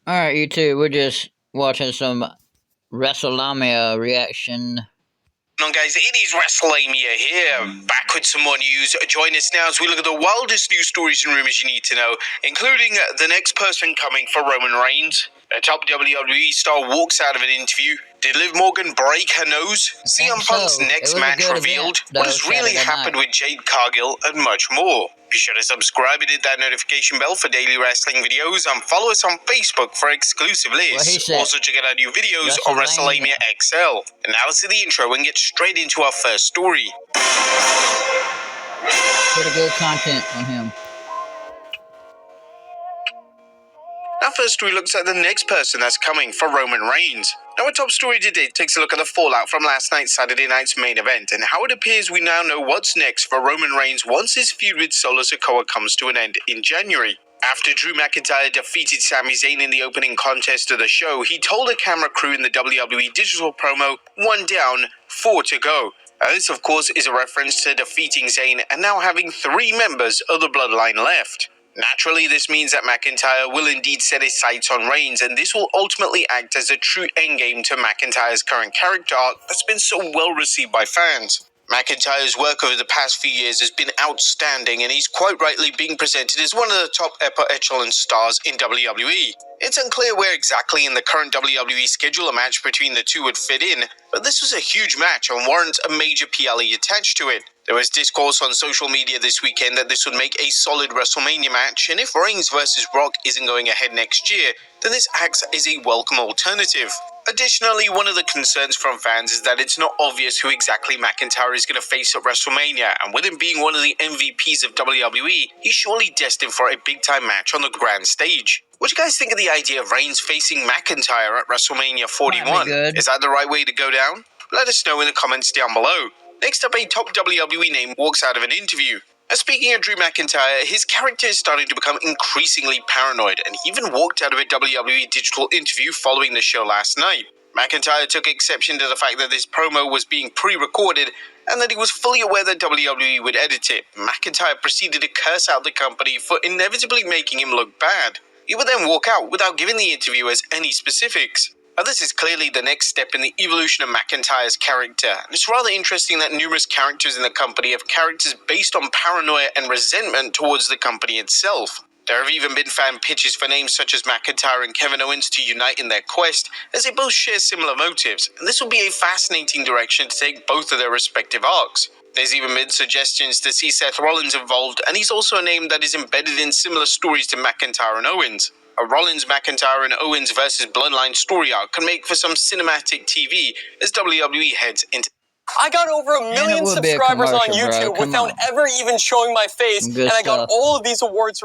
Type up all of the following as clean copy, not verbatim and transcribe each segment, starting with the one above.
Alright, you two, we're just watching some WrestleMania reaction. On guys, it is WrestleMania here, back with some more news. Join us now as we look at the wildest news stories and rumors you need to know, including the next person coming for Roman Reigns. A top WWE star walks out of an interview. Did Liv Morgan break her nose? CM Punk's next match revealed. What has really happened with Jade Cargill, and much more. Be sure to subscribe and hit that notification bell for daily wrestling videos, and follow us on Facebook for exclusive lists. Also check out our new videos on WrestleMania XL. And now let's see the intro and get straight into our first story. Pretty good content on him. Our first story looks at the next person that's coming for Roman Reigns. Now, our top story today takes a look at the fallout from last night's Saturday night's main event and how it appears we now know what's next for Roman Reigns once his feud with Solo Sikoa comes to an end in January. After Drew McIntyre defeated Sami Zayn in the opening contest of the show, he told a camera crew in the WWE digital promo, 1 down, 4 to go. This, of course, is a reference to defeating Zayn and now having 3 members of the bloodline left. Naturally, this means that McIntyre will indeed set his sights on Reigns, and this will ultimately act as a true endgame to McIntyre's current character arc that's been so well received by fans. McIntyre's work over the past few years has been outstanding, and he's quite rightly being presented as one of the top upper echelon stars in WWE. It's unclear where exactly in the current WWE schedule a match between the two would fit in, but this was a huge match and warrants a major PLE attached to it. There was discourse on social media this weekend that this would make a solid WrestleMania match, and if Reigns vs. Rock isn't going ahead next year, then this acts as a welcome alternative. Additionally, one of the concerns from fans is that it's not obvious who exactly McIntyre is going to face at WrestleMania, and with him being one of the MVPs of WWE, he's surely destined for a big-time match on the grand stage. What do you guys think of the idea of Reigns facing McIntyre at WrestleMania 41? Is that the right way to go down? Let us know in the comments down below. Next up, a top WWE name walks out of an interview. Speaking of Drew McIntyre, his character is starting to become increasingly paranoid, and he even walked out of a WWE digital interview following the show last night. McIntyre took exception to the fact that this promo was being pre-recorded and that he was fully aware that WWE would edit it. McIntyre proceeded to curse out the company for inevitably making him look bad. He would then walk out without giving the interviewers any specifics. Now, this is clearly the next step in the evolution of McIntyre's character, and it's rather interesting that numerous characters in the company have characters based on paranoia and resentment towards the company itself. There have even been fan pitches for names such as McIntyre and Kevin Owens to unite in their quest, as they both share similar motives, and this will be a fascinating direction to take both of their respective arcs. There's even been suggestions to see Seth Rollins involved, and he's also a name that is embedded in similar stories to McIntyre and Owens. A Rollins, McIntyre, and Owens versus Bloodline story arc can make for some cinematic TV as WWE heads into... I got over 1 million subscribers on YouTube without ever even showing my face, and I got all of these awards.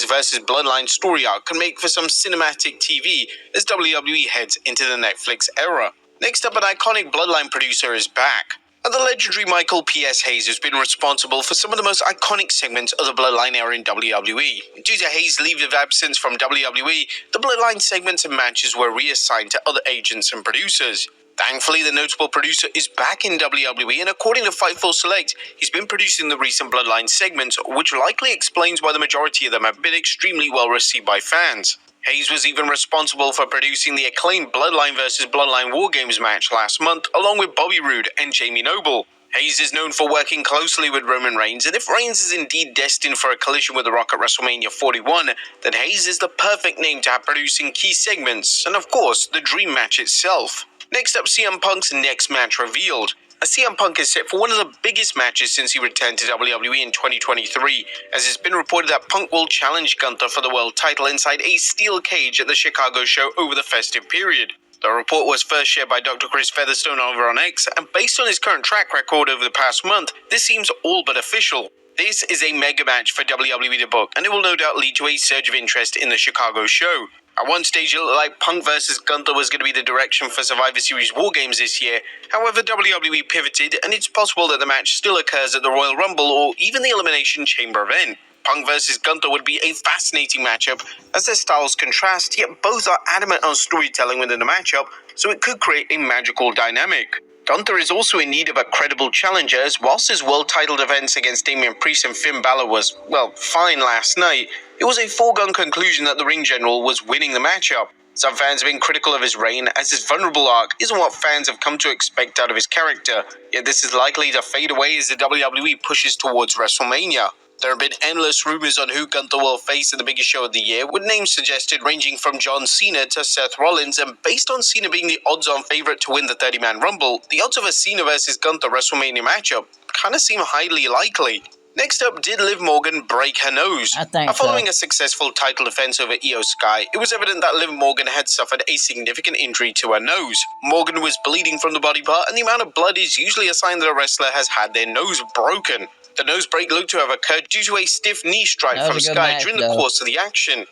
Versus Bloodline story arc can make for some cinematic TV as WWE heads into the Netflix era. Next up, an iconic Bloodline producer is back. The legendary Michael P.S. Hayes has been responsible for some of the most iconic segments of the Bloodline era in WWE. Due to Hayes' leave of absence from WWE, the Bloodline segments and matches were reassigned to other agents and producers. Thankfully, the notable producer is back in WWE, and according to Fightful Select, he's been producing the recent Bloodline segments, which likely explains why the majority of them have been extremely well received by fans. Hayes was even responsible for producing the acclaimed Bloodline vs. Bloodline War Games match last month, along with Bobby Roode and Jamie Noble. Hayes is known for working closely with Roman Reigns, and if Reigns is indeed destined for a collision with The Rock at WrestleMania 41, then Hayes is the perfect name to have producing key segments, and of course, the dream match itself. Next up, CM Punk's next match revealed. CM Punk is set for one of the biggest matches since he returned to WWE in 2023, as it's been reported that Punk will challenge Gunther for the world title inside a steel cage at the Chicago show over the festive period. The report was first shared by Dr. Chris Featherstone over on X, and based on his current track record over the past month, this seems all but official. This is a mega match for WWE to book, and it will no doubt lead to a surge of interest in the Chicago show. At one stage, it looked like Punk vs. Gunther was going to be the direction for Survivor Series War Games this year. However, WWE pivoted, and it's possible that the match still occurs at the Royal Rumble or even the Elimination Chamber event. Punk vs. Gunther would be a fascinating matchup, as their styles contrast, yet both are adamant on storytelling within the matchup, so it could create a magical dynamic. Gunther is also in need of a credible challenger, as whilst his world title defense against Damian Priest and Finn Balor was, well, fine last night, it was a foregone conclusion that the ring general was winning the matchup. Some fans have been critical of his reign, as his vulnerable arc isn't what fans have come to expect out of his character, yet this is likely to fade away as the WWE pushes towards WrestleMania. There have been endless rumors on who Gunther will face at the biggest show of the year, with names suggested ranging from John Cena to Seth Rollins, and based on Cena being the odds-on favorite to win the 30-man Rumble, the odds of a Cena vs Gunther WrestleMania matchup kind of seem highly likely. Next up, did Liv Morgan break her nose? Following a successful title defense over Io Sky, it was evident that Liv Morgan had suffered a significant injury to her nose. Morgan was bleeding from the body part, and the amount of blood is usually a sign that a wrestler has had their nose broken. The nose break looked to have occurred due to a stiff knee strike from Sky during the course of the action.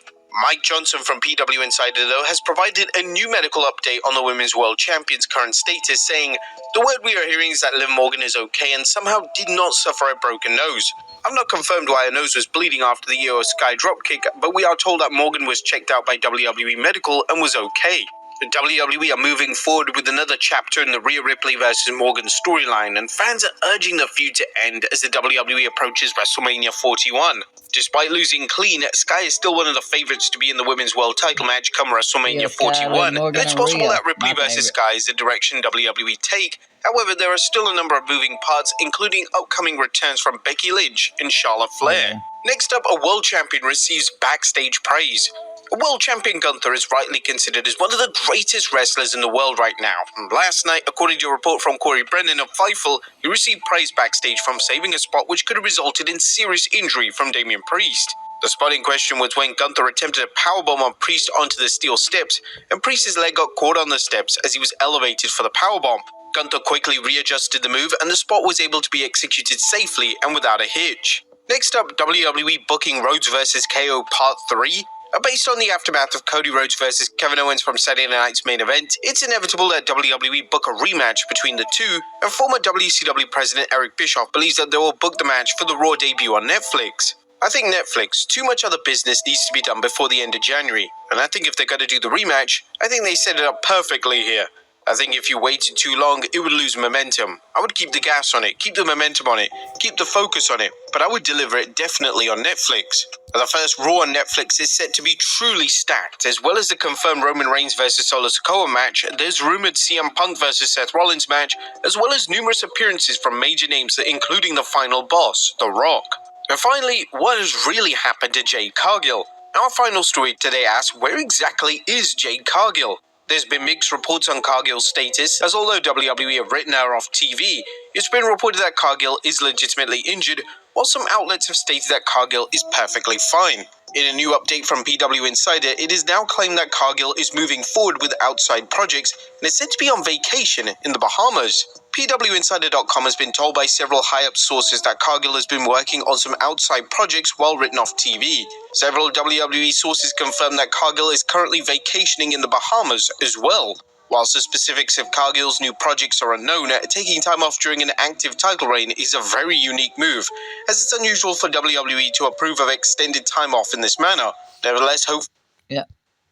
Mike Johnson from PW Insider, though, has provided a new medical update on the Women's World Champion's current status, saying, "The word we are hearing is that Liv Morgan is okay and somehow did not suffer a broken nose. I've not confirmed why her nose was bleeding after the Io Sky dropkick, but we are told that Morgan was checked out by WWE Medical and was okay." The WWE are moving forward with another chapter in the Rhea Ripley vs Morgan storyline, and fans are urging the feud to end as the WWE approaches WrestleMania 41. Despite losing clean, Sky is still one of the favorites to be in the Women's World title match come WrestleMania 41, and it's possible that Ripley vs Sky is the direction WWE take. However, there are still a number of moving parts, including upcoming returns from Becky Lynch and Charlotte Flair. Next up, a world champion receives backstage praise. A world champion Gunther is rightly considered as one of the greatest wrestlers in the world right now. And last night, according to a report from Corey Brennan of Fightful, he received praise backstage from saving a spot which could have resulted in serious injury from Damian Priest. The spot in question was when Gunther attempted a powerbomb on Priest onto the steel steps, and Priest's leg got caught on the steps as he was elevated for the powerbomb. Gunther quickly readjusted the move, and the spot was able to be executed safely and without a hitch. Next up, WWE booking Rhodes vs KO Part 3. Based on the aftermath of Cody Rhodes vs Kevin Owens from Saturday Night's Main Event, it's inevitable that WWE book a rematch between the two, and former WCW President Eric Bischoff believes that they will book the match for the Raw debut on Netflix. I think Netflix, too much other business needs to be done before the end of January, and I think if they're going to do the rematch, I think they set it up perfectly here. I think if you waited too long, it would lose momentum. I would keep the gas on it, keep the momentum on it, keep the focus on it, but I would deliver it definitely on Netflix. The first Raw on Netflix is set to be truly stacked. As well as the confirmed Roman Reigns vs Solo Sikoa match, there's rumored CM Punk vs Seth Rollins match, as well as numerous appearances from major names, including the final boss, The Rock. And finally, what has really happened to Jade Cargill? Our final story today asks, where exactly is Jade Cargill? There's been mixed reports on Cargill's status, as although WWE have written her off TV, it's been reported that Cargill is legitimately injured, while some outlets have stated that Cargill is perfectly fine. In a new update from PW Insider, it is now claimed that Cargill is moving forward with outside projects and is said to be on vacation in the Bahamas. PWInsider.com has been told by several high-up sources that Cargill has been working on some outside projects while written off TV. Several WWE sources confirm that Cargill is currently vacationing in the Bahamas as well. Whilst the specifics of Cargill's new projects are unknown, taking time off during an active title reign is a very unique move, as it's unusual for WWE to approve of extended time off in this manner. Nevertheless, hope... Yeah,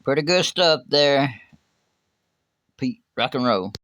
pretty good stuff there, Pete. Rock and roll.